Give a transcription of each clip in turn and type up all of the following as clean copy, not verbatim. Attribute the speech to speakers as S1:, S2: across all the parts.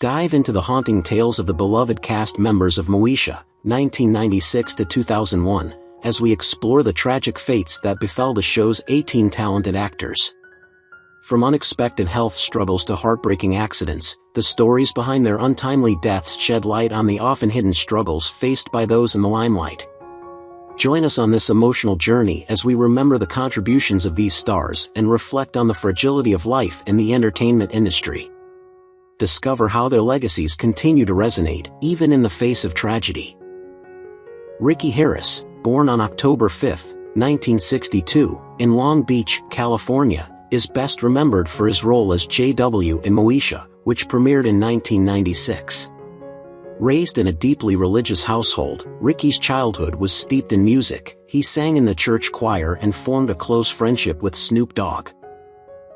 S1: Dive into the haunting tales of the beloved cast members of Moesha, 1996 to 2001, as we explore the tragic fates that befell the show's 18 talented actors. From unexpected health struggles to heartbreaking accidents, the stories behind their untimely deaths shed light on the often hidden struggles faced by those in the limelight. Join us on this emotional journey as we remember the contributions of these stars and reflect on the fragility of life in the entertainment industry. Discover how their legacies continue to resonate, even in the face of tragedy. Ricky Harris, born on October 5, 1962, in Long Beach, California, is best remembered for his role as J.W. in Moesha, which premiered in 1996. Raised in a deeply religious household, Ricky's childhood was steeped in music. He sang in the church choir and formed a close friendship with Snoop Dogg.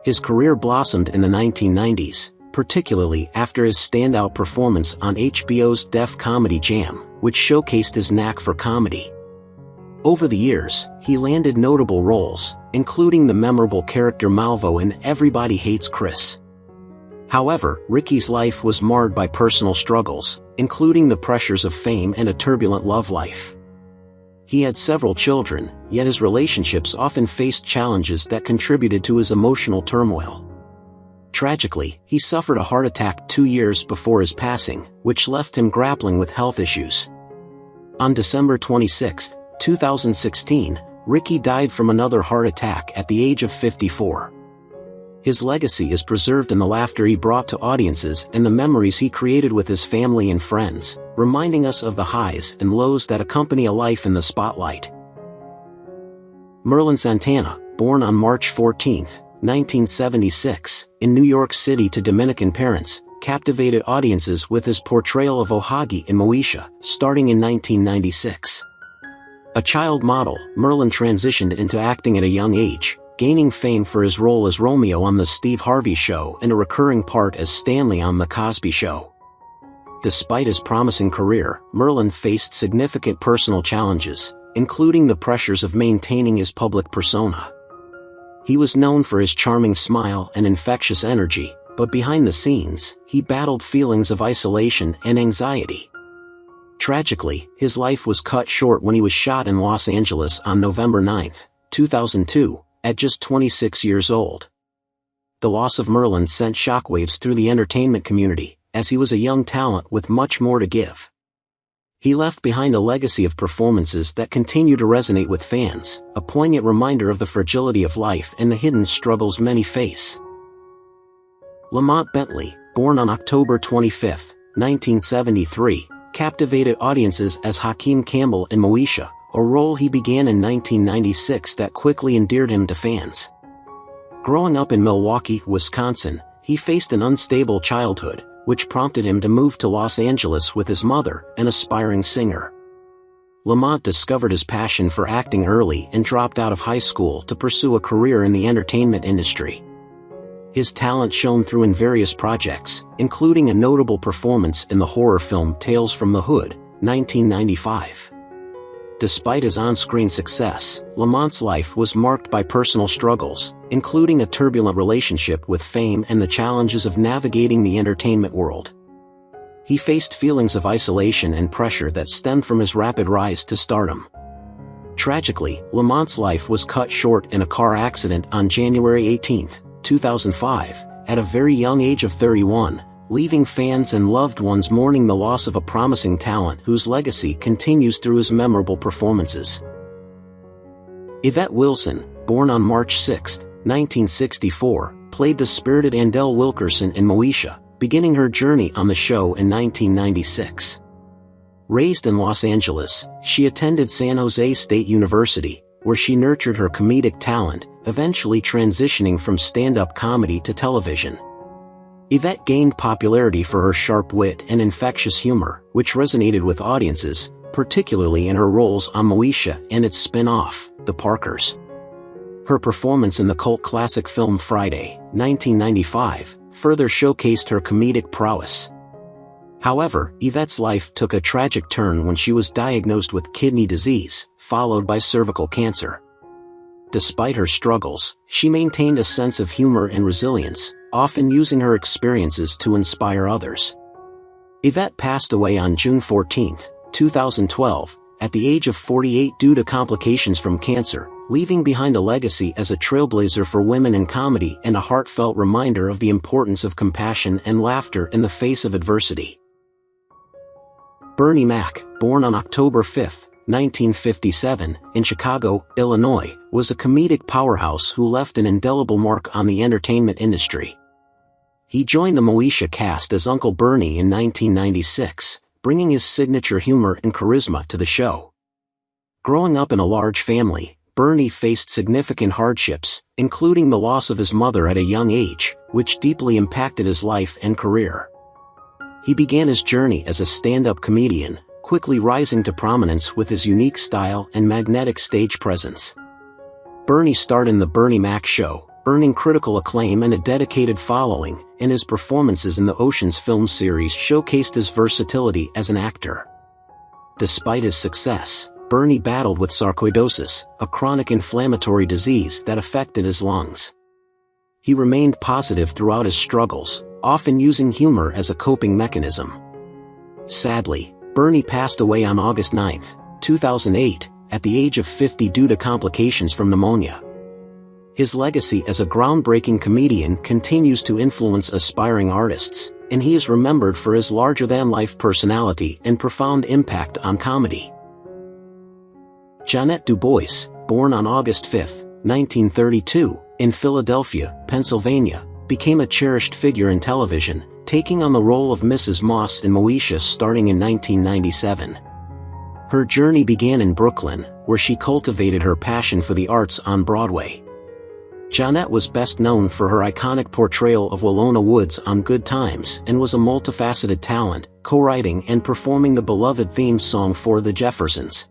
S1: His career blossomed in the 1990s, particularly after his standout performance on HBO's Def Comedy Jam, which showcased his knack for comedy. Over the years, he landed notable roles, including the memorable character Malvo in Everybody Hates Chris. However, Ricky's life was marred by personal struggles, including the pressures of fame and a turbulent love life. He had several children, yet his relationships often faced challenges that contributed to his emotional turmoil. Tragically, he suffered a heart attack 2 years before his passing, which left him grappling with health issues. On December 26, 2016, Ricky died from another heart attack at the age of 54. His legacy is preserved in the laughter he brought to audiences and the memories he created with his family and friends, reminding us of the highs and lows that accompany a life in the spotlight. Merlin Santana, born on March 14, 1976, in New York City to Dominican parents, captivated audiences with his portrayal of Ohagi in Moesha, starting in 1996. A child model, Merlin transitioned into acting at a young age, gaining fame for his role as Romeo on The Steve Harvey Show and a recurring part as Stanley on The Cosby Show. Despite his promising career, Merlin faced significant personal challenges, including the pressures of maintaining his public persona. He was known for his charming smile and infectious energy, but behind the scenes, he battled feelings of isolation and anxiety. Tragically, his life was cut short when he was shot in Los Angeles on November 9, 2002, at just 26 years old. The loss of Merlin sent shockwaves through the entertainment community, as he was a young talent with much more to give. He left behind a legacy of performances that continue to resonate with fans, a poignant reminder of the fragility of life and the hidden struggles many face. Lamont Bentley, born on October 25, 1973, captivated audiences as Hakeem Campbell in Moesha, a role he began in 1996 that quickly endeared him to fans. Growing up in Milwaukee, Wisconsin, he faced an unstable childhood, which prompted him to move to Los Angeles with his mother, an aspiring singer. Lamont discovered his passion for acting early and dropped out of high school to pursue a career in the entertainment industry. His talent shone through in various projects, including a notable performance in the horror film Tales from the Hood, 1995. Despite his on-screen success, Lamont's life was marked by personal struggles, including a turbulent relationship with fame and the challenges of navigating the entertainment world. He faced feelings of isolation and pressure that stemmed from his rapid rise to stardom. Tragically, Lamont's life was cut short in a car accident on January 18, 2005, at a very young age of 31, leaving fans and loved ones mourning the loss of a promising talent whose legacy continues through his memorable performances. Yvette Wilson, born on March 6, 1964, played the spirited Andelle Wilkerson in Moesha, beginning her journey on the show in 1996. Raised in Los Angeles, she attended San Jose State University, where she nurtured her comedic talent, eventually transitioning from stand-up comedy to television. Yvette gained popularity for her sharp wit and infectious humor, which resonated with audiences, particularly in her roles on Moesha and its spin-off, The Parkers. Her performance in the cult classic film Friday, 1995, further showcased her comedic prowess. However, Yvette's life took a tragic turn when she was diagnosed with kidney disease, followed by cervical cancer. Despite her struggles, she maintained a sense of humor and resilience, often using her experiences to inspire others. Yvette passed away on June 14, 2012, at the age of 48 due to complications from cancer, leaving behind a legacy as a trailblazer for women in comedy and a heartfelt reminder of the importance of compassion and laughter in the face of adversity. Bernie Mac, born on October 5, 1957, in Chicago, Illinois, was a comedic powerhouse who left an indelible mark on the entertainment industry. He joined the Moesha cast as Uncle Bernie in 1996, bringing his signature humor and charisma to the show. Growing up in a large family, Bernie faced significant hardships, including the loss of his mother at a young age, which deeply impacted his life and career. He began his journey as a stand-up comedian, quickly rising to prominence with his unique style and magnetic stage presence. Bernie starred in The Bernie Mac Show, earning critical acclaim and a dedicated following, and his performances in the Ocean's film series showcased his versatility as an actor. Despite his success, Bernie battled with sarcoidosis, a chronic inflammatory disease that affected his lungs. He remained positive throughout his struggles, often using humor as a coping mechanism. Sadly, Bernie passed away on August 9, 2008, at the age of 50 due to complications from pneumonia. His legacy as a groundbreaking comedian continues to influence aspiring artists, and he is remembered for his larger-than-life personality and profound impact on comedy. Jeanette DuBois, born on August 5, 1932, in Philadelphia, Pennsylvania, became a cherished figure in television, taking on the role of Mrs. Moss in Moesha starting in 1997. Her journey began in Brooklyn, where she cultivated her passion for the arts on Broadway. Jeanette was best known for her iconic portrayal of Willona Woods on Good Times and was a multifaceted talent, co-writing and performing the beloved theme song for The Jeffersons.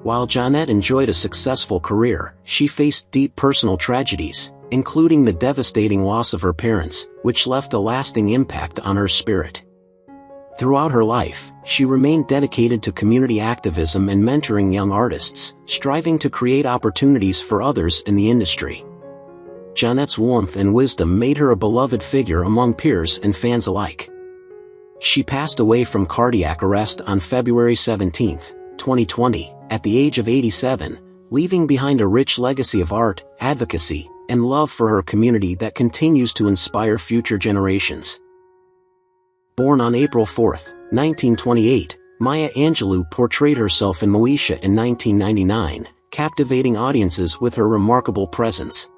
S1: While Jeanette enjoyed a successful career, she faced deep personal tragedies, including the devastating loss of her parents, which left a lasting impact on her spirit. Throughout her life, she remained dedicated to community activism and mentoring young artists, striving to create opportunities for others in the industry. Jeanette's warmth and wisdom made her a beloved figure among peers and fans alike. She passed away from cardiac arrest on February 17, 2020, at the age of 87, leaving behind a rich legacy of art, advocacy, and love for her community that continues to inspire future generations. Born on April 4, 1928, Maya Angelou portrayed herself in Moesha in 1999, captivating audiences with her remarkable presence.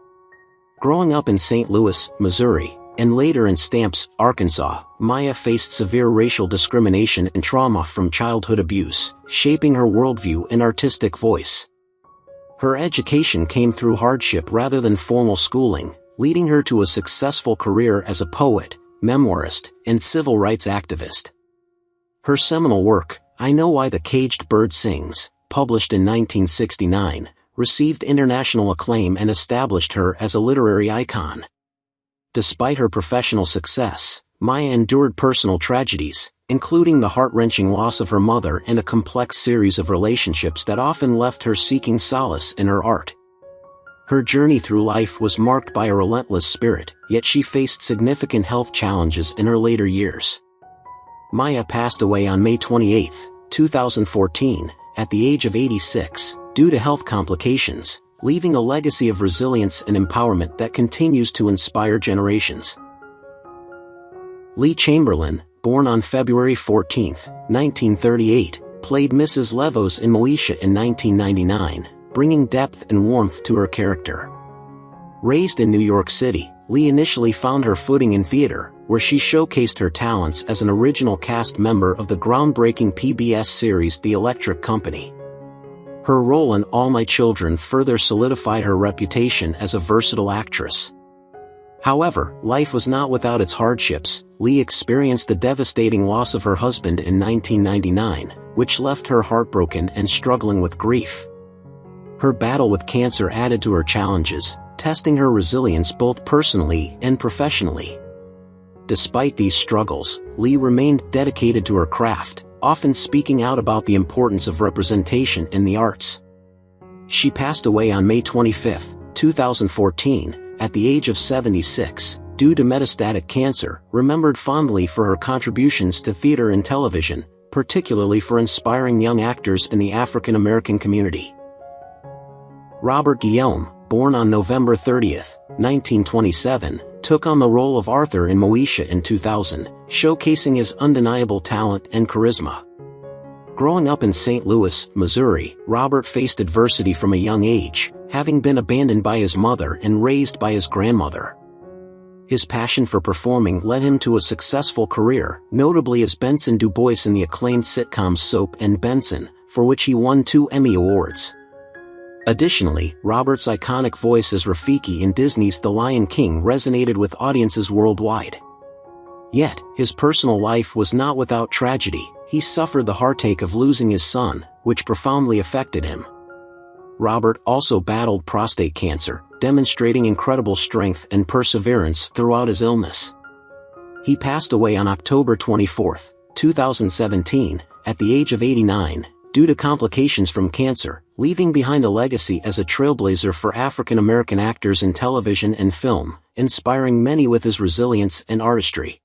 S1: Growing up in St. Louis, Missouri, and later in Stamps, Arkansas, Maya faced severe racial discrimination and trauma from childhood abuse, shaping her worldview and artistic voice. Her education came through hardship rather than formal schooling, leading her to a successful career as a poet, memoirist, and civil rights activist. Her seminal work, I Know Why the Caged Bird Sings, published in 1969, received international acclaim and established her as a literary icon. Despite her professional success, Maya endured personal tragedies, including the heart-wrenching loss of her mother and a complex series of relationships that often left her seeking solace in her art. Her journey through life was marked by a relentless spirit, yet she faced significant health challenges in her later years. Maya passed away on May 28, 2014, at the age of 86, due to health complications, leaving a legacy of resilience and empowerment that continues to inspire generations. Lee Chamberlin, born on February 14, 1938, played Mrs. Levos in Moesha in 1999, bringing depth and warmth to her character. Raised in New York City, Lee initially found her footing in theater, where she showcased her talents as an original cast member of the groundbreaking PBS series The Electric Company. Her role in All My Children further solidified her reputation as a versatile actress. However, life was not without its hardships. Lee experienced the devastating loss of her husband in 1999, which left her heartbroken and struggling with grief. Her battle with cancer added to her challenges, testing her resilience both personally and professionally. Despite these struggles, Lee remained dedicated to her craft, often speaking out about the importance of representation in the arts. She passed away on May 25, 2014, at the age of 76, due to metastatic cancer, remembered fondly for her contributions to theater and television, particularly for inspiring young actors in the African American community. Robert Guillaume, born on November 30, 1927, took on the role of Arthur in Moesha in 2000, showcasing his undeniable talent and charisma. Growing up in St. Louis, Missouri, Robert faced adversity from a young age, having been abandoned by his mother and raised by his grandmother. His passion for performing led him to a successful career, notably as Benson DuBois in the acclaimed sitcom Soap and Benson, for which he won 2 Emmy Awards. Additionally, Robert's iconic voice as Rafiki in Disney's The Lion King resonated with audiences worldwide. Yet, his personal life was not without tragedy. He suffered the heartache of losing his son, which profoundly affected him. Robert also battled prostate cancer, demonstrating incredible strength and perseverance throughout his illness. He passed away on October 24, 2017, at the age of 89, due to complications from cancer, leaving behind a legacy as a trailblazer for African American actors in television and film, inspiring many with his resilience and artistry.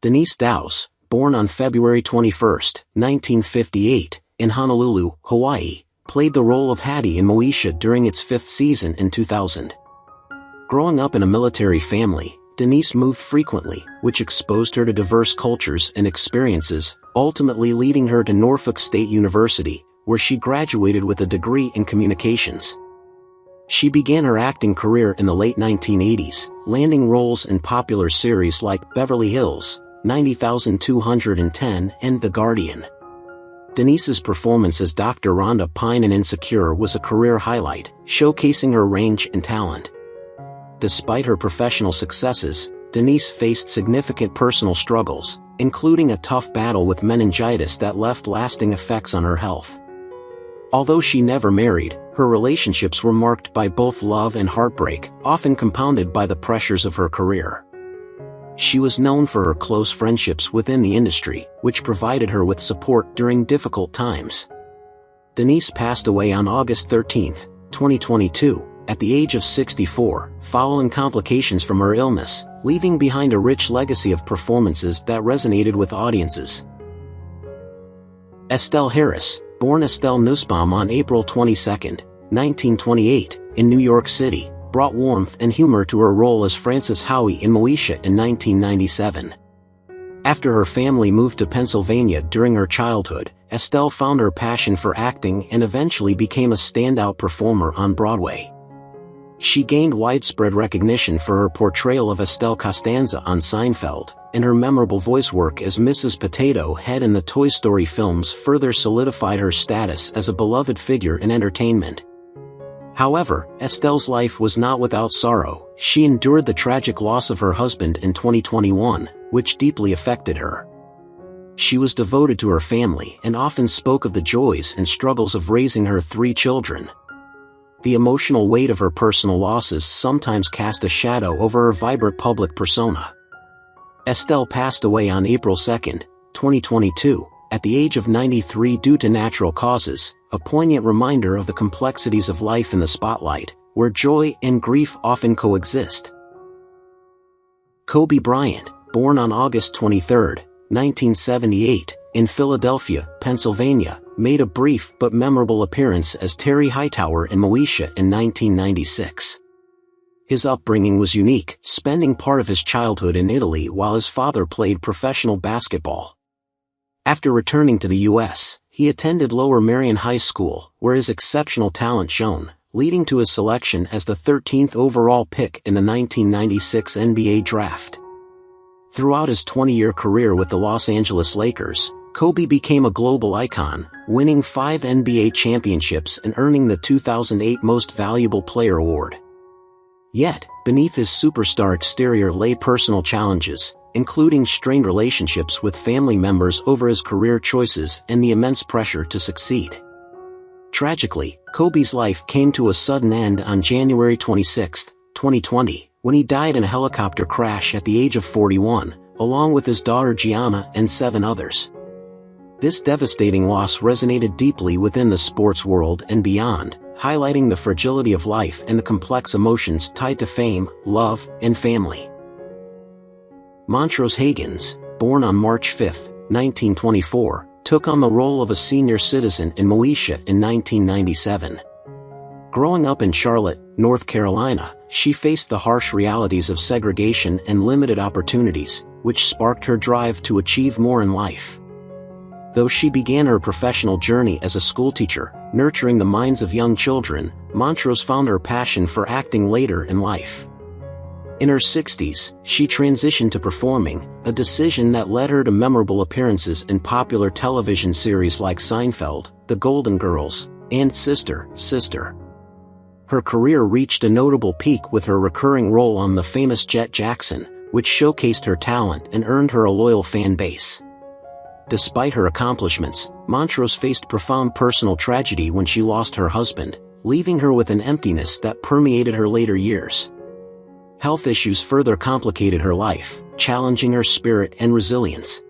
S1: Denise Dowse, born on February 21, 1958, in Honolulu, Hawaii, played the role of Hattie in Moesha during its 5th season in 2000. Growing up in a military family, Denise moved frequently, which exposed her to diverse cultures and experiences, ultimately leading her to Norfolk State University, where she graduated with a degree in communications. She began her acting career in the late 1980s, landing roles in popular series like Beverly Hills, 90,210 and The Guardian. Denise's performance as Dr. Rhonda Pine in Insecure was a career highlight, showcasing her range and talent. Despite her professional successes, Denise faced significant personal struggles, including a tough battle with meningitis that left lasting effects on her health. Although she never married, her relationships were marked by both love and heartbreak, often compounded by the pressures of her career. She was known for her close friendships within the industry, which provided her with support during difficult times. Denise passed away on August 13, 2022, at the age of 64, following complications from her illness, leaving behind a rich legacy of performances that resonated with audiences. Estelle Harris, born Estelle Nussbaum on April 22, 1928, in New York City, brought warmth and humor to her role as Frances Howie in Moesha in 1997. After her family moved to Pennsylvania during her childhood, Estelle found her passion for acting and eventually became a standout performer on Broadway. She gained widespread recognition for her portrayal of Estelle Costanza on Seinfeld, and her memorable voice work as Mrs. Potato Head in the Toy Story films further solidified her status as a beloved figure in entertainment. However, Estelle's life was not without sorrow. She endured the tragic loss of her husband in 2021, which deeply affected her. She was devoted to her family and often spoke of the joys and struggles of raising her 3 children. The emotional weight of her personal losses sometimes cast a shadow over her vibrant public persona. Estelle passed away on April 2, 2022, at the age of 93 due to natural causes, a poignant reminder of the complexities of life in the spotlight, where joy and grief often coexist. Kobe Bryant, born on August 23, 1978, in Philadelphia, Pennsylvania, made a brief but memorable appearance as Terry Hightower in Moesha in 1996. His upbringing was unique, spending part of his childhood in Italy while his father played professional basketball. After returning to the U.S., he attended Lower Merion High School, where his exceptional talent shone, leading to his selection as the 13th overall pick in the 1996 NBA Draft. Throughout his 20-year career with the Los Angeles Lakers, Kobe became a global icon, winning 5 NBA championships and earning the 2008 Most Valuable Player award. Yet, beneath his superstar exterior lay personal challenges, including strained relationships with family members over his career choices and the immense pressure to succeed. Tragically, Kobe's life came to a sudden end on January 26, 2020, when he died in a helicopter crash at the age of 41, along with his daughter Gianna and 7 others. This devastating loss resonated deeply within the sports world and beyond, highlighting the fragility of life and the complex emotions tied to fame, love, and family. Montrose Hagins, born on March 5, 1924, took on the role of a senior citizen in Moesha in 1997. Growing up in Charlotte, North Carolina, she faced the harsh realities of segregation and limited opportunities, which sparked her drive to achieve more in life. Though she began her professional journey as a schoolteacher, nurturing the minds of young children, Montrose found her passion for acting later in life. In her 60s, she transitioned to performing, a decision that led her to memorable appearances in popular television series like Seinfeld, The Golden Girls, and Sister, Sister. Her career reached a notable peak with her recurring role on the famous Jet Jackson, which showcased her talent and earned her a loyal fan base. Despite her accomplishments, Montrose faced profound personal tragedy when she lost her husband, leaving her with an emptiness that permeated her later years. Health issues further complicated her life, challenging her spirit and resilience.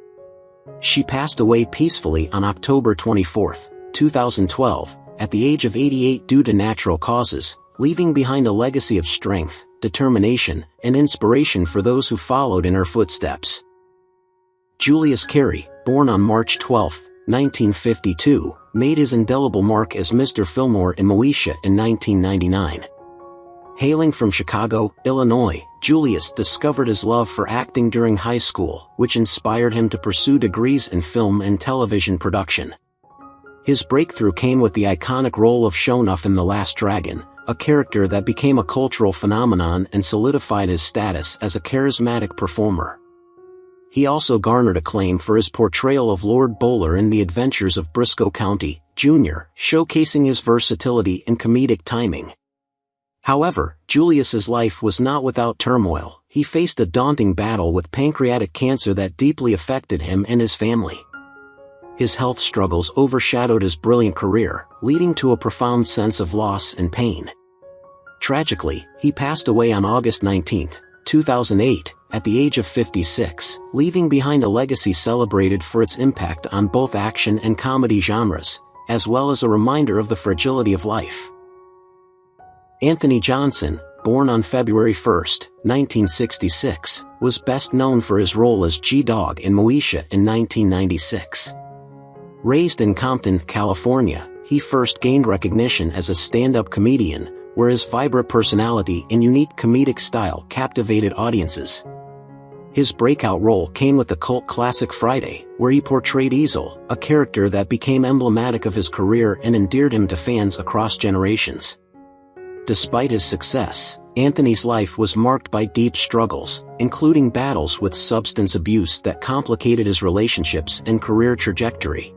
S1: She passed away peacefully on October 24, 2012, at the age of 88 due to natural causes, leaving behind a legacy of strength, determination, and inspiration for those who followed in her footsteps. Julius Carry, born on March 12, 1952, made his indelible mark as Mr. Fillmore in Moesha in 1999. Hailing from Chicago, Illinois, Julius discovered his love for acting during high school, which inspired him to pursue degrees in film and television production. His breakthrough came with the iconic role of Shonuff in The Last Dragon, a character that became a cultural phenomenon and solidified his status as a charismatic performer. He also garnered acclaim for his portrayal of Lord Bowler in The Adventures of Briscoe County, Jr., showcasing his versatility and comedic timing. However, Julius's life was not without turmoil. He faced a daunting battle with pancreatic cancer that deeply affected him and his family. His health struggles overshadowed his brilliant career, leading to a profound sense of loss and pain. Tragically, he passed away on August 19, 2008, at the age of 56, leaving behind a legacy celebrated for its impact on both action and comedy genres, as well as a reminder of the fragility of life. Anthony Johnson, born on February 1, 1966, was best known for his role as G-Dog in Moesha in 1996. Raised in Compton, California, he first gained recognition as a stand-up comedian, where his vibrant personality and unique comedic style captivated audiences. His breakout role came with the cult classic Friday, where he portrayed Easel, a character that became emblematic of his career and endeared him to fans across generations. Despite his success, Anthony's life was marked by deep struggles, including battles with substance abuse that complicated his relationships and career trajectory.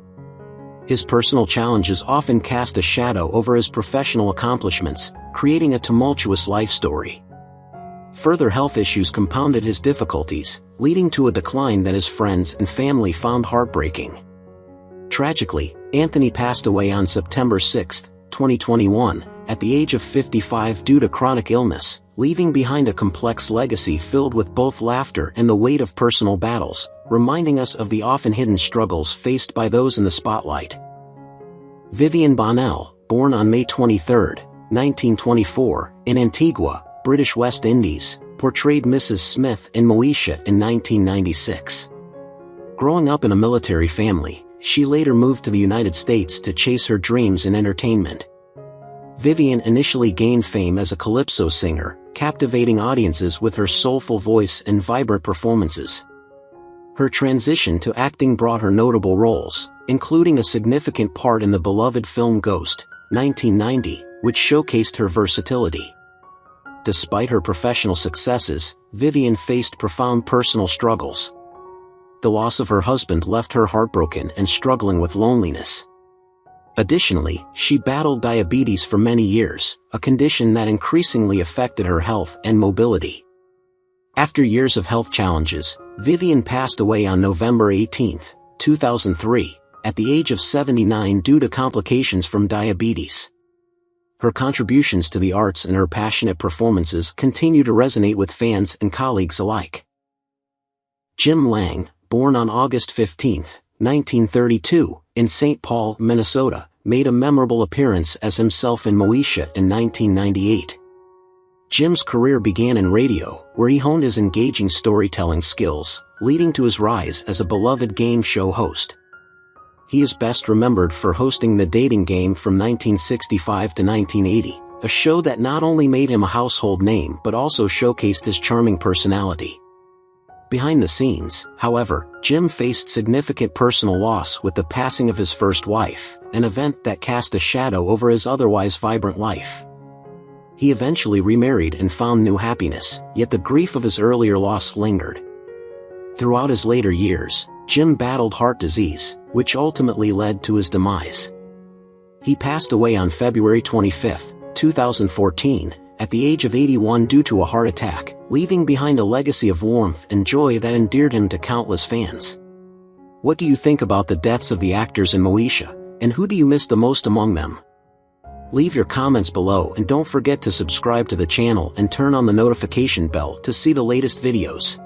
S1: His personal challenges often cast a shadow over his professional accomplishments, creating a tumultuous life story. Further health issues compounded his difficulties, leading to a decline that his friends and family found heartbreaking. Tragically, Anthony passed away on September 6, 2021, at the age of 55 due to chronic illness, leaving behind a complex legacy filled with both laughter and the weight of personal battles, reminding us of the often hidden struggles faced by those in the spotlight. Vivien Bonnell, born on May 23, 1924, in Antigua, British West Indies, portrayed Mrs. Smith in Moesha in 1996. Growing up in a military family, she later moved to the United States to chase her dreams in entertainment. Vivien initially gained fame as a calypso singer, captivating audiences with her soulful voice and vibrant performances. Her transition to acting brought her notable roles, including a significant part in the beloved film Ghost, 1990, which showcased her versatility. Despite her professional successes, Vivien faced profound personal struggles. The loss of her husband left her heartbroken and struggling with loneliness. Additionally, she battled diabetes for many years, a condition that increasingly affected her health and mobility. After years of health challenges, Vivien passed away on November 18, 2003, at the age of 79 due to complications from diabetes. Her contributions to the arts and her passionate performances continue to resonate with fans and colleagues alike. Jim Lange, born on August 15, 1932, in St. Paul, Minnesota, made a memorable appearance as himself in Moesha in 1998. Jim's career began in radio, where he honed his engaging storytelling skills, leading to his rise as a beloved game show host. He is best remembered for hosting The Dating Game from 1965 to 1980, a show that not only made him a household name but also showcased his charming personality. Behind the scenes, however, Jim faced significant personal loss with the passing of his first wife, an event that cast a shadow over his otherwise vibrant life. He eventually remarried and found new happiness, yet the grief of his earlier loss lingered. Throughout his later years, Jim battled heart disease, which ultimately led to his demise. He passed away on February 25, 2014, at the age of 81 due to a heart attack, leaving behind a legacy of warmth and joy that endeared him to countless fans. What do you think about the deaths of the actors in Moesha, and who do you miss the most among them? Leave your comments below and don't forget to subscribe to the channel and turn on the notification bell to see the latest videos.